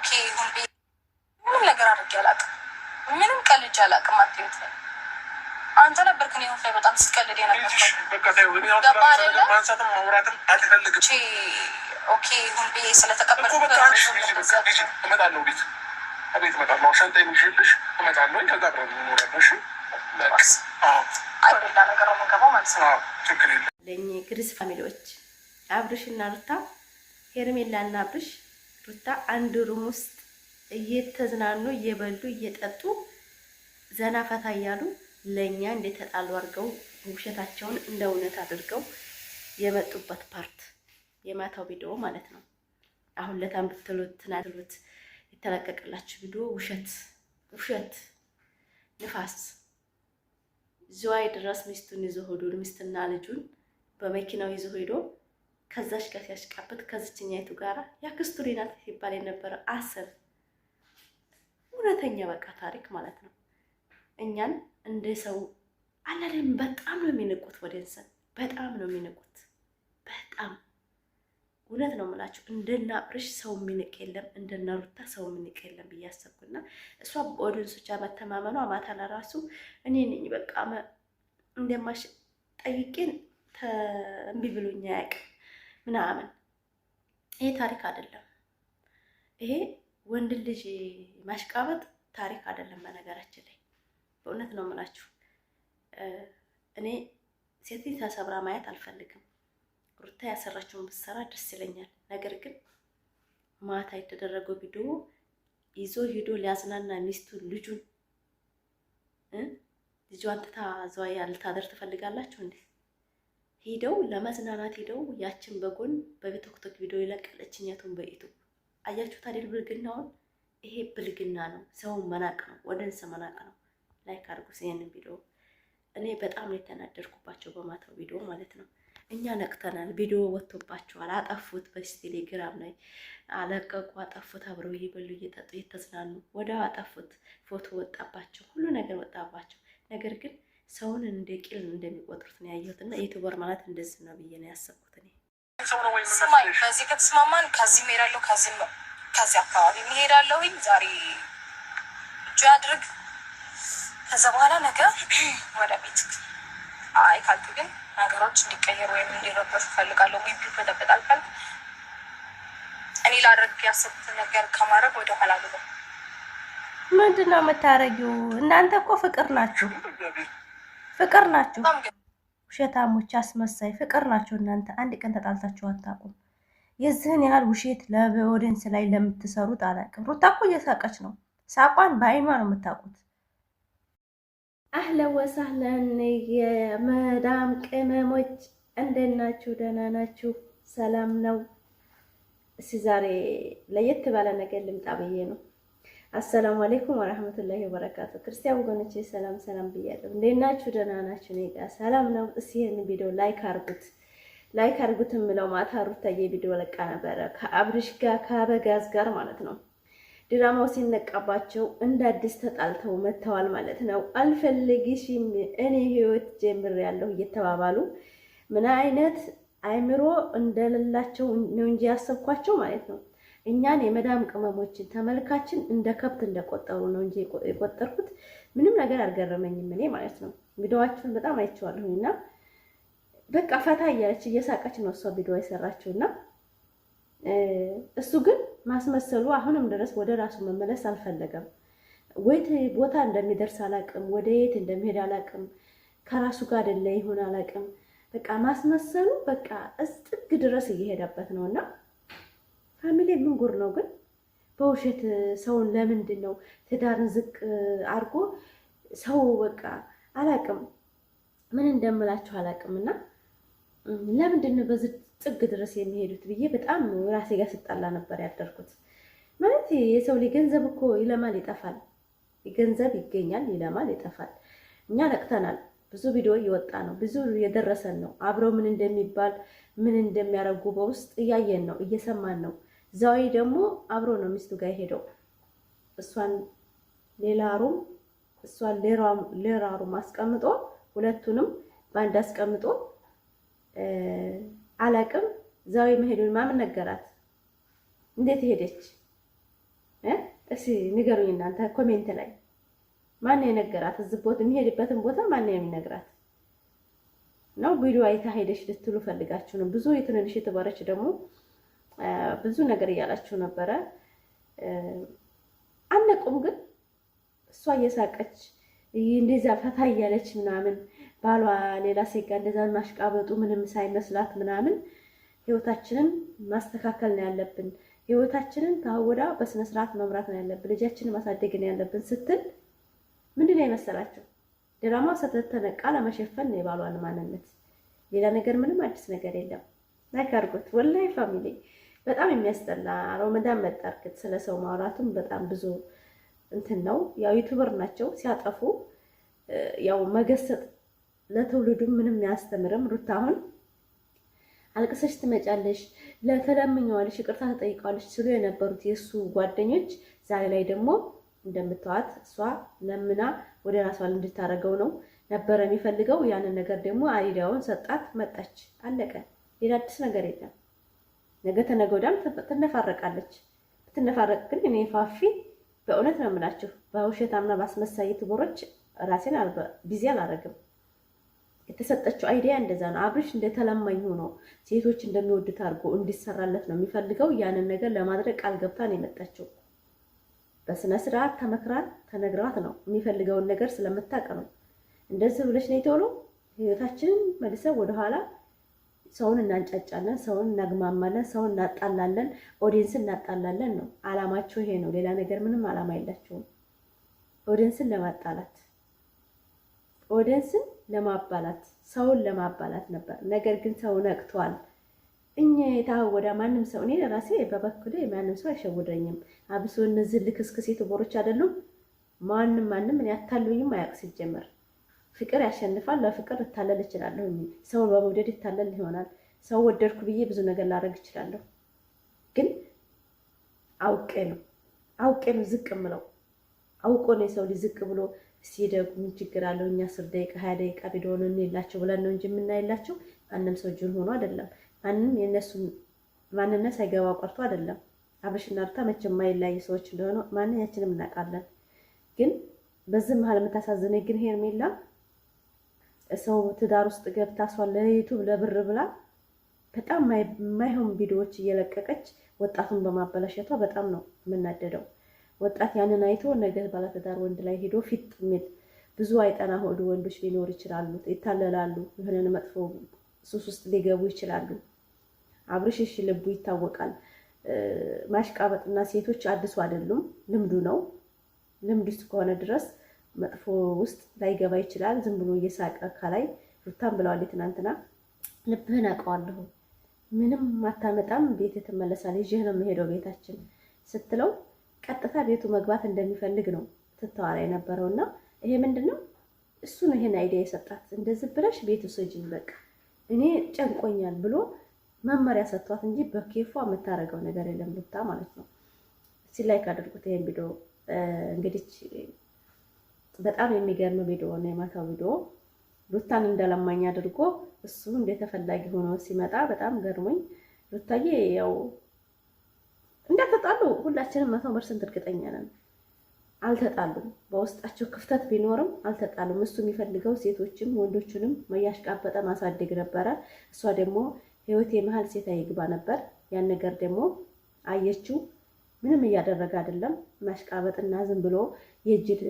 ኦኬ ይሁን ምንም ነገር አድርጌ አላውቅም። ምንም ቀልጄ አላውቅም። አትይውት አንተ ነበርክ እኔ ላይ በጣም ስትቀልድ የነበርከው። ማንሳትም ማውራትም አልፈልግም። ኦኬ ይሁን ብዬ ስለተቀበልኩ እመጣለሁ። ቤት እመጣለሁ። ሻንጣዬን ይዤልሽ እመጣለሁ። ከዛ አብረን እንኖራለን። እሺ ሌላ ነገር ነው የምንገባው ማለት ነው። ችግር የለም። ለእኚህ ግሪስ ፋሚሊዎች አብርሽና ሩታ፣ ሄርሜላና አብርሽ ሩታ አንድ ሩም ውስጥ እየተዝናኑ እየበሉ እየጠጡ ዘና ፈታ እያሉ ለኛ እንደተጣሉ አድርገው ውሸታቸውን እንደ እውነት አድርገው የመጡበት ፓርት የማታው ቪዲዮ ማለት ነው። አሁን ለታም ብትሉት ትናድሩት የተለቀቀላችሁ ቪዲዮ ውሸት ንፋስ ዝዋይ ድረስ ሚስቱን ይዞ ሄዶ ሚስትና ልጁን በመኪናው ይዞ ሄዶ ከዛሽ ጋር ሲያሽቃበት ከዚችኛይቱ ጋራ ያክስቱ ሪናት ሲባል የነበረ አሰብ እውነተኛ በቃ ታሪክ ማለት ነው። እኛን እንደ ሰው አላለም። በጣም ነው የሚንቁት፣ ወደንሰን በጣም ነው የሚንቁት። በጣም እውነት ነው የምላችሁ። እንደና አብርሽ ሰው የሚንቅ የለም፣ እንደና ሩታ ሰው የሚንቅ የለም ብዬ አሰብኩና እሷ በኦዲየንሶቿ መተማመኗ ማታ ለራሱ እኔ ነኝ በቃ እንደማሽ ጠይቄን እምቢ ብሎኝ አያውቅም ምናምን። ይሄ ታሪክ አይደለም። ይሄ ወንድ ልጅ ማሽቃበጥ ታሪክ አይደለም። በነገራችን ላይ በእውነት ነው የምላችሁ። እኔ ሴት ተሰብራ ማየት አልፈልግም። ሩታ ያሰራችውን ብትሰራ ደስ ይለኛል። ነገር ግን ማታ የተደረገው ቪዲዮ ይዞ ሄዶ ሊያዝናና ሚስቱን ልጁን ልጇን ትታ ዘዋያ ልታደር ትፈልጋላችሁ እንዴ? ሄደው ለመዝናናት ሄደው ያችን በጎን በቲክቶክ ቪዲዮ ይለቀለችኛቱን በዩቲዩብ አያችሁት አይደል? ብልግናውን። ይሄ ብልግና ነው፣ ሰውን መናቅ ነው፣ ወደንስ መናቅ ነው። ላይክ አድርጉ ይሄንን ቪዲዮ። እኔ በጣም ነው የተናደድኩባቸው በማታው ቪዲዮ ማለት ነው። እኛ ነቅተናል። ቪዲዮ ወጥቶባቸዋል። አጠፉት፣ በቴሌግራም ላይ አለቀቁ፣ አጠፉት። አብረው እየበሉ እየጠጡ እየተዝናኑ ወዲያው አጠፉት። ፎቶ ወጣባቸው፣ ሁሉ ነገር ወጣባቸው። ነገር ግን ሰውን እንደ ቂል እንደሚቆጥሩት ነው ያየሁትና ዩቲዩበር ማለት እንደዚህ ነው ብዬ ነው ያሰብኩት እኔ። ስማኝ፣ በዚህ ከተስማማን ከዚህ እሄዳለሁ፣ ከዚህ አካባቢ እሄዳለሁኝ። ዛሬ እጁ ያድርግ። ከዛ በኋላ ነገ ወደ ቤት። አይ ካልክ ግን ነገሮች እንዲቀየሩ ወይም እንዲረበሹ እፈልጋለሁ። ወይ ቢፈጠጣል ካልክ እኔ ላደርግ ያሰብኩትን ነገር ከማድረግ ወደ ኋላ ብሎ ምንድን ነው የምታረጊው? እናንተ እኮ ፍቅር ናችሁ፣ ፍቅር ናችሁ። ውሸታሞች፣ አስመሳይ ፍቅር ናቸው እናንተ። አንድ ቀን ተጣልታችሁ አታውቁም። የዚህን ያህል ውሸት ለኦዲየንስ ላይ ለምትሰሩት አላውቅም። ሩታ እኮ እየሳቀች ነው። ሳቋን በአይኗ ነው የምታውቁት። አህለን ወሳህለን የመዳም ቅመሞች እንደት ናችሁ? ደህና ናችሁ? ሰላም ነው? እስኪ ዛሬ ለየት ባለ ነገር ልምጣ ብዬ ነው። አሰላሙ አለይኩም ወራህመቱላሂ ወበረካቱ። ክርስቲያን ወገኖቼ ሰላም ሰላም ብያለሁ። እንዴት ናችሁ? ደህና ናችሁ? እኔ ጋር ሰላም ነው። እስኪ ይሄን ቪዲዮ ላይክ አድርጉት የምለው ማታ ሩታዬ ቪዲዮ ለቃ ነበረ ከአብርሽ ጋር ከአበጋዝ ጋር ማለት ነው። ድራማው ሲነቃባቸው እንደ አዲስ ተጣልተው መተዋል ማለት ነው። አልፈልግሽም እኔ ህይወት ጀምሬያለሁ እየተባባሉ ምን አይነት አይምሮ እንደሌላቸው ነው እንጂ ያሰብኳቸው ማለት ነው። እኛን የመዳም ቅመሞችን ተመልካችን እንደ ከብት እንደቆጠሩ ነው እንጂ የቆጠርኩት ምንም ነገር አልገረመኝም እኔ ማለት ነው። ቪዲዮዋችሁን በጣም አይቼዋለሁና በቃ ፈታ እያለች እየሳቀች ነው እሷ ቪዲዮ የሰራችውና እሱ ግን ማስመሰሉ አሁንም ድረስ ወደ ራሱ መመለስ አልፈለገም። ወይት ቦታ እንደሚደርስ አላቅም፣ ወደ የት እንደሚሄድ አላቅም፣ ከራሱ ጋር አይደለ ይሆን አላቅም። በቃ ማስመሰሉ በቃ እስጥግ ድረስ እየሄደበት ነውና ፋሚሊ ምን ጉር ነው ግን? በውሸት ሰውን ለምንድን ነው ትዳርን ዝቅ አድርጎ ሰው በቃ አላቅም፣ ምን እንደምላችሁ አላቅምና ለምንድን ነው በዚህ ጥግ ድረስ የሚሄዱት ብዬ በጣም ራሴ ጋር ስጣላ ነበር ያደርኩት። ማለት የሰው ልጅ ገንዘብ እኮ ይለማል ይጠፋል፣ ገንዘብ ይገኛል ይለማል ይጠፋል። እኛ ነቅተናል፣ ብዙ ቪዲዮ እየወጣ ነው፣ ብዙ የደረሰን ነው። አብረው ምን እንደሚባል ምን እንደሚያረጉ በውስጥ እያየን ነው፣ እየሰማን ነው። ዛሬ ደግሞ አብሮ ነው ሚስቱ ጋር ሄደው እሷን ሌላ ሩም አስቀምጦ ሁለቱንም ባንድ አስቀምጦ አላቅም ዛሬ መሄዱን ማምን ነገራት? እንዴት ሄደች? እስኪ ንገሩኝ እናንተ ኮሜንት ላይ ማን የነገራት? እዚህ ቦታ የሚሄድበትን ቦታ ማን የሚነግራት ነው? ቪዲዮ አይታ ሄደሽ ልትሉ ፈልጋችሁ ነው። ብዙ የትንንሽ የተባረች ደግሞ ብዙ ነገር እያላችሁ ነበረ። አነቁም ግን እሷ እየሳቀች እንደዛ ፈታ እያለች ምናምን ባሏ ሌላ ሴት ጋር እንደዛ ማሽቃበጡ ምንም ሳይመስላት ምናምን ህይወታችንን ማስተካከል ነው ያለብን፣ ህይወታችንን ታወዳ በስነ ስርዓት መምራት ነው ያለብን፣ ልጃችንን ማሳደግ ነው ያለብን ስትል ምንድን ነው የመሰላችሁ? ድራማው ስተተነቃ ለመሸፈን ነው የባሏን ማንነት። ሌላ ነገር ምንም አዲስ ነገር የለም። ላይክ አድርጉት። ወላሂ ፋሚሊ በጣም የሚያስጠላ ረመዳን መጣርክት ስለ ሰው ማውራቱም በጣም ብዙ እንትን ነው። ያው ዩቲዩበር ናቸው ሲያጠፉ ያው መገሰጥ ለትውልዱም ምንም ያስተምርም። ሩታ አሁን አልቅሰሽ ትመጫለሽ፣ ለተለምኘዋለሽ፣ ይቅርታ ተጠይቀዋለሽ ሲሉ የነበሩት የእሱ ጓደኞች ዛሬ ላይ ደግሞ እንደምታዋት እሷ ለምና ወደ ራሷ እንድታረገው ነው ነበረ የሚፈልገው። ያንን ነገር ደግሞ አይዲያውን ሰጣት፣ መጣች፣ አለቀ። ሌላ አዲስ ነገር የለም። ነገ ተነገ ወዲያም ትነፋረቃለች። ብትነፋረቅ ግን እኔ ፋፊ በእውነት ነው የምላችሁ በውሸታምና ባስመሳይ ዩቲዩበሮች ራሴን ቢዚ አላረግም። የተሰጠችው አይዲያ እንደዛ ነው። አብርሽ እንደተለማኝ ሆኖ ሴቶች እንደሚወዱት አድርጎ እንዲሰራለት ነው የሚፈልገው። ያንን ነገር ለማድረግ ቃል ገብታ ነው የመጣችው። በስነ ስርዓት ተመክራን ተነግራት ነው የሚፈልገውን ነገር ስለምታውቅ ነው። እንደዚህ ብለሽ ነው የተውሎ ህይወታችንን መልሰን ወደኋላ ሰውን እናንጫጫለን፣ ሰውን እናግማማለን፣ ሰውን እናጣላለን፣ ኦዲየንስን እናጣላለን ነው አላማቸው። ይሄ ነው። ሌላ ነገር ምንም አላማ የላቸውም። ኦዲየንስን ለማጣላት፣ ኦዲየንስን ለማባላት፣ ሰውን ለማባላት ነበር። ነገር ግን ሰው ነቅቷል። እኛ የታወዳ ማንም ሰው እኔ ለራሴ በበኩሌ ማንም ሰው አይሸውደኝም። አብሶ እነዚህ ልክስክስ ዩቲዩበሮች አይደሉም። ማንም እኔ አታሉኝም አያውቅ ሲጀመር ፍቅር ያሸንፋል። ለፍቅር እታለል እችላለሁ። ሰውን በመውደድ ይታለል ይሆናል። ሰው ወደድኩ ብዬ ብዙ ነገር ላደርግ እችላለሁ። ግን አውቄ ነው ዝቅ ምለው። አውቆ ነው የሰው ልጅ ዝቅ ብሎ ሲደጉ ምን ችግር አለው? እኛ 10 ደቂቃ 20 ደቂቃ ቪዲዮ ነው እንላቸው ብለን ነው እንጂ የምናይላቸው። ማንም ሰው ጅል ሆኖ አይደለም። ማንም የነሱ ማንነት ሳይገባ ቀርቶ አይደለም። አብርሽና ሩታ መቼም የማይለያዩ ሰዎች እንደሆነ ማንኛችንም እናውቃለን። ግን በዚህ መሀል የምታሳዝነኝ ግን ሄርሜላ ሰው ትዳር ውስጥ ገብታ እሷን ለዩቱብ ለብር ብላ በጣም የማይሆን ቪዲዮዎች እየለቀቀች ወጣቱን በማበላሸቷ በጣም ነው የምናደደው። ወጣት ያንን አይቶ ነገ ባለትዳር ወንድ ላይ ሄዶ ፊት የሚል ብዙ አይጠና ሆዱ ወንዶች ሊኖር ይችላሉ። ይታለላሉ። የሆነን መጥፎ ሱስ ውስጥ ሊገቡ ይችላሉ። አብርሽ እሺ ልቡ ይታወቃል። ማሽቃበጥና ሴቶች አዲሱ አይደሉም፣ ልምዱ ነው። ልምዱ እስከሆነ ድረስ መጥፎ ውስጥ ላይገባ ይችላል። ዝም ብሎ እየሳቀ ከላይ ሩታን ብለዋለች ትናንትና፣ ልብህን አውቀዋለሁ፣ ምንም አታመጣም፣ ቤት ትመለሳለህ፣ ይዤህ ነው የምሄደው ቤታችን ስትለው ቀጥታ ቤቱ መግባት እንደሚፈልግ ነው ትተዋላ የነበረውና ይሄ ምንድነው? እሱ ነው ይሄን አይዲያ የሰጣት። እንደዚህ ብለሽ ቤቱ ስጂኝ በቃ እኔ ጨንቆኛል ብሎ መመሪያ ሰጥቷት እንጂ በኬፏ የምታረገው ነገር የለም ሩታ ማለት ነው። እስቲ ላይክ አድርጉት ይሄን ቪዲዮ። እንግዲህ በጣም የሚገርም ቪዲዮ ነው የማታው ቪዲዮ። ሩታን እንደለማኝ አድርጎ እሱ እንደተፈላጊ ሆኖ ሲመጣ በጣም ገርሞኝ፣ ሩታዬ ያው እንደተጣሉ ሁላችንም 100% እርግጠኛ ነን። አልተጣሉም። በውስጣቸው ክፍተት ቢኖርም አልተጣሉም። እሱ የሚፈልገው ሴቶችም ወንዶችንም መያሽቃበጠ ማሳደግ ነበረ። እሷ ደግሞ ህይወት የመሀል ሴት አይግባ ነበር። ያን ነገር ደግሞ አየችው። ምንም እያደረገ አይደለም። ማሽቃበጥና ዝም ብሎ የጅል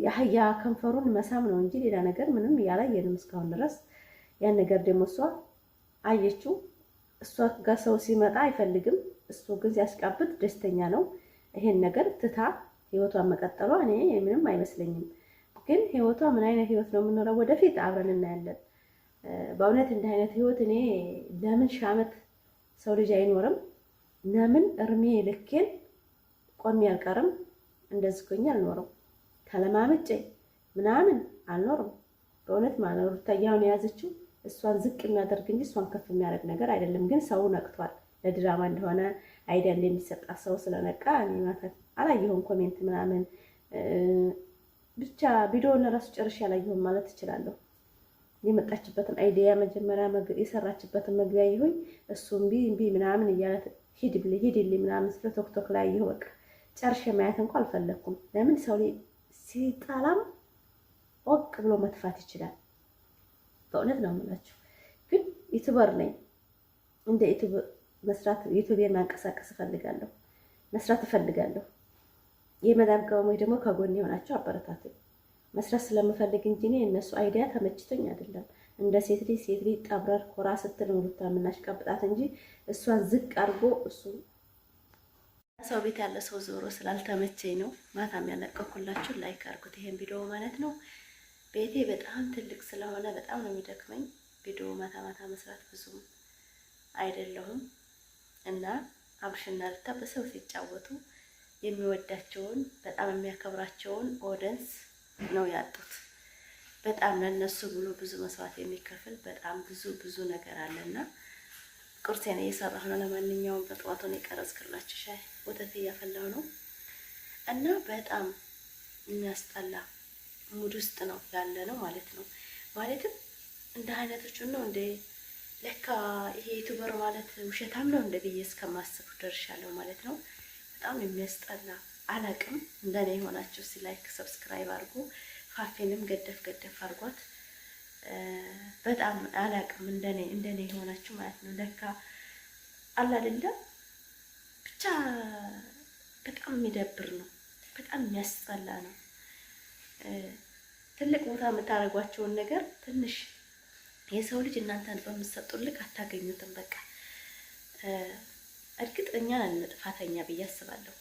የአህያ ከንፈሩን መሳም ነው እንጂ ሌላ ነገር ምንም እያላየንም እስካሁን ድረስ። ያን ነገር ደግሞ እሷ አየችው። እሷ ጋር ሰው ሲመጣ አይፈልግም። እሱ ግን ሲያሽቃብጥ ደስተኛ ነው። ይሄን ነገር ትታ ህይወቷን መቀጠሏ እኔ ምንም አይመስለኝም። ግን ህይወቷ ምን አይነት ህይወት ነው የምንኖረው ወደፊት አብረን እናያለን። በእውነት እንዲህ አይነት ህይወት እኔ ለምን ሺህ ዓመት ሰው ልጅ አይኖርም? ለምን እርሜ ልኬን ቆሜ አልቀርም? እንደዚህ ኮኛ አልኖርም። ተለማምጬ ምናምን አልኖርም። በእውነት ማለት ነው። ሩታዬ አሁን የያዘችው እሷን ዝቅ የሚያደርግ እንጂ እሷን ከፍ የሚያደርግ ነገር አይደለም። ግን ሰው ነቅቷል። ለድራማ እንደሆነ አይዲያ እንደሚሰጣት ሰው ስለነቃ እኔ ማታ አላየሁም። ኮሜንት ምናምን ብቻ ቪዲዮውን ራሱ ጨርሼ አላየሁም ማለት እችላለሁ። የመጣችበትን አይዲያ መጀመሪያ የሰራችበትን መግቢያ ይሁን እሱ እምቢ ምናምን እያለ ሂድልኝ ምናምን ስለ ቶክቶክ ላይ ይሁ በቃ ጨርሼ ማየት እንኳን አልፈለኩም። ለምን ሰው ሲጣላም ወቅ ብሎ መጥፋት ይችላል። በእውነት ነው የምላችሁ። ግን ዩቲዩበር ነኝ። እንደ ዩቲዩብ መስራት ዩቲዩቤን ማንቀሳቀስ እፈልጋለሁ፣ መስራት እፈልጋለሁ። የመዳም ቅመሞች ደግሞ ከጎን የሆናቸው አበረታቱ። መስራት ስለምፈልግ እንጂ እኔ እነሱ አይዲያ ተመችቶኝ አይደለም። እንደ ሴት ልጅ ጠብረር ኮራ ስትል ሩታ የምናሽቀብጣት እንጂ እሷን ዝቅ አድርጎ እሱ ሰው ቤት ያለ ሰው ዞሮ ስላልተመቸኝ ነው። ማታም ያለቀኩላችሁ ላይክ አድርጉት ይሄን ቪዲዮ ማለት ነው። ቤቴ በጣም ትልቅ ስለሆነ በጣም ነው የሚደክመኝ። ቪዲዮ ማታ ማታ መስራት ብዙም አይደለሁም እና አብርሽና ሩታ በሰው ሲጫወቱ የሚወዳቸውን በጣም የሚያከብራቸውን ኦዲየንስ ነው ያጡት። በጣም ለነሱ ብሎ ብዙ መስዋዕት የሚከፍል በጣም ብዙ ነገር አለና ቁርሴን እየሰራሁ ነው። ለማንኛውም በጠዋቱን የቀረጽኩላችሁ ሻይ ወተት እያፈላሁ ነው እና በጣም የሚያስጠላ ሙድ ውስጥ ነው ያለ ነው ማለት ነው። ማለትም እንደ አይነቶቹ ነው እንደ ለካ ይሄ ዩቲዩበር ማለት ውሸታም ነው እንደ ብዬ እስከማስብ ደርሻለሁ ማለት ነው። በጣም የሚያስጠላ አላቅም። እንደኔ የሆናችሁ እስኪ ላይክ ሰብስክራይብ አድርጉ። ፋፌንም ገደፍ አድርጓት። በጣም አላቅም። እንደኔ የሆናችሁ ማለት ነው። ለካ አላ አይደለም ብቻ በጣም የሚደብር ነው። በጣም የሚያስጠላ ነው። ትልቅ ቦታ የምታደርጓቸውን ነገር ትንሽ የሰው ልጅ እናንተን በምትሰጡት ልክ አታገኙትም። በቃ እርግጥ እኛ ነን ጥፋተኛ ብዬ አስባለሁ።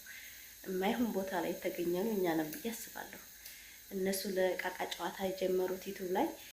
የማይሆን ቦታ ላይ የተገኘ ነው እኛ ነን ብዬ አስባለሁ። እነሱ ለቃቃ ጨዋታ የጀመሩት ዩቲዩብ ላይ